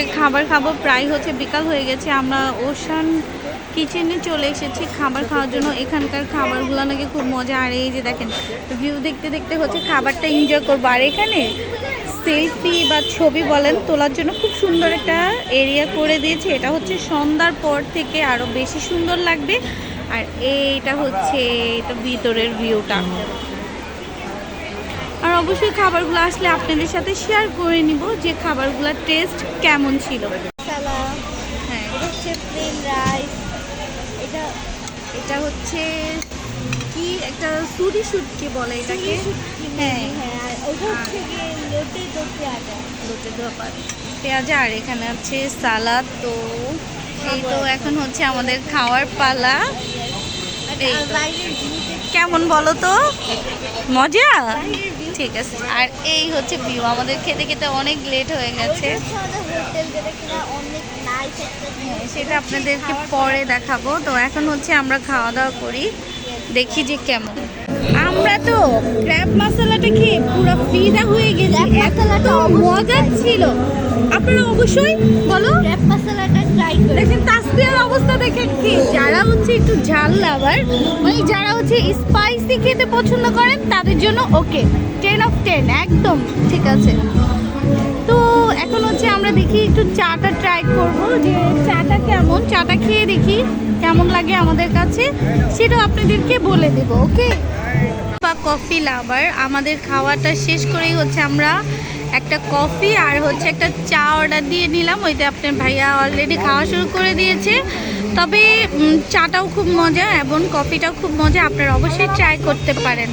দুপুরে খাবার খাবো, প্রায় হচ্ছে বিকাল হয়ে গেছে। আমরা ওশান কিচেনে চলে এসেছি খাবার খাওয়ার জন্য। এখানকার খাবারগুলো নাকি খুব মজা। আর এই যে দেখেন, ভিউ দেখতে দেখতে হচ্ছে খাবারটা এনজয় করবো। আর এখানে সেলফি বা ছবি বলেন তোলার জন্য খুব সুন্দর একটা এরিয়া করে দিয়েছে। এটা হচ্ছে সন্ধ্যার পর থেকে আরও বেশি সুন্দর লাগবে। আর এইটা হচ্ছে এটা ভিতরের ভিউটা। আর অবশ্যই খাবারগুলো আসলে আপনাদের সাথে শেয়ার করে নিব যে খাবারগুলোর টেস্ট কেমন ছিল। হ্যাঁ, এটা হচ্ছে প্লেন রাইস। এটা এটা হচ্ছে কি একটা সুরি শুটকি বলে এটাকে। হ্যাঁ হ্যাঁ, আর ওটা হচ্ছে গিয়ে লোটে দো পেঁয়াজা। লোটে দোপা পেঁয়াজা। আর এখানে হচ্ছে সালাদ। তো এই তো এখন হচ্ছে আমাদের খাওয়ার পালা। এই আর তো। বাইরের ভিউতে কেমন বলো তো? মজা? বাইরের ভিউ ঠিক আছে। আর এই হচ্ছে ভিউ। আমাদের খেতে খেতে অনেক লেট হয়ে গেছে। আমাদের হোটেল, যেটা কিনা অনেক নাইস একটা view। সেটা আপনাদেরকে পরে দেখাবো। তো এখন হচ্ছে আমরা খাওয়া দাওয়া করি, দেখি যে কেমন। আমরা তো ক্র্যাব মশলাটা খেয়ে পুরো ফিদা হয়ে গেছি। এত মজা ছিল। আপনারা অবশ্যই বলো, ক্র্যাব মশলাটা ট্রাই করে দেখেন তাসবিহার অবস্থা দেখেন কি। যারা হচ্ছে একটু ঝাল লাভার, মানে যারা হচ্ছে স্পাইসি খেতে পছন্দ করেন তাদের জন্য ওকে, 10/10 একদম ঠিক আছে। তো এখন হচ্ছে আমরা দেখি একটু চাটা ট্রাই করব, যে চাটা কেমন, চাটা খেয়ে দেখি কেমন লাগে আমাদের কাছে, সেটাও আপনাদেরকে বলে দেবো। ওকে, বা কফি লাভার আমাদের খাওয়াটা শেষ করেই হচ্ছে আমরা একটা কফি আর হচ্ছে একটা চা অর্ডার দিয়ে নিলাম। ওইতে আপনার ভাইয়া অলরেডি খাওয়া শুরু করে দিয়েছে। তবে চাটাও খুব মজা এবং কফিটাও খুব মজা, আপনারা অবশ্যই ট্রাই করতে পারেন।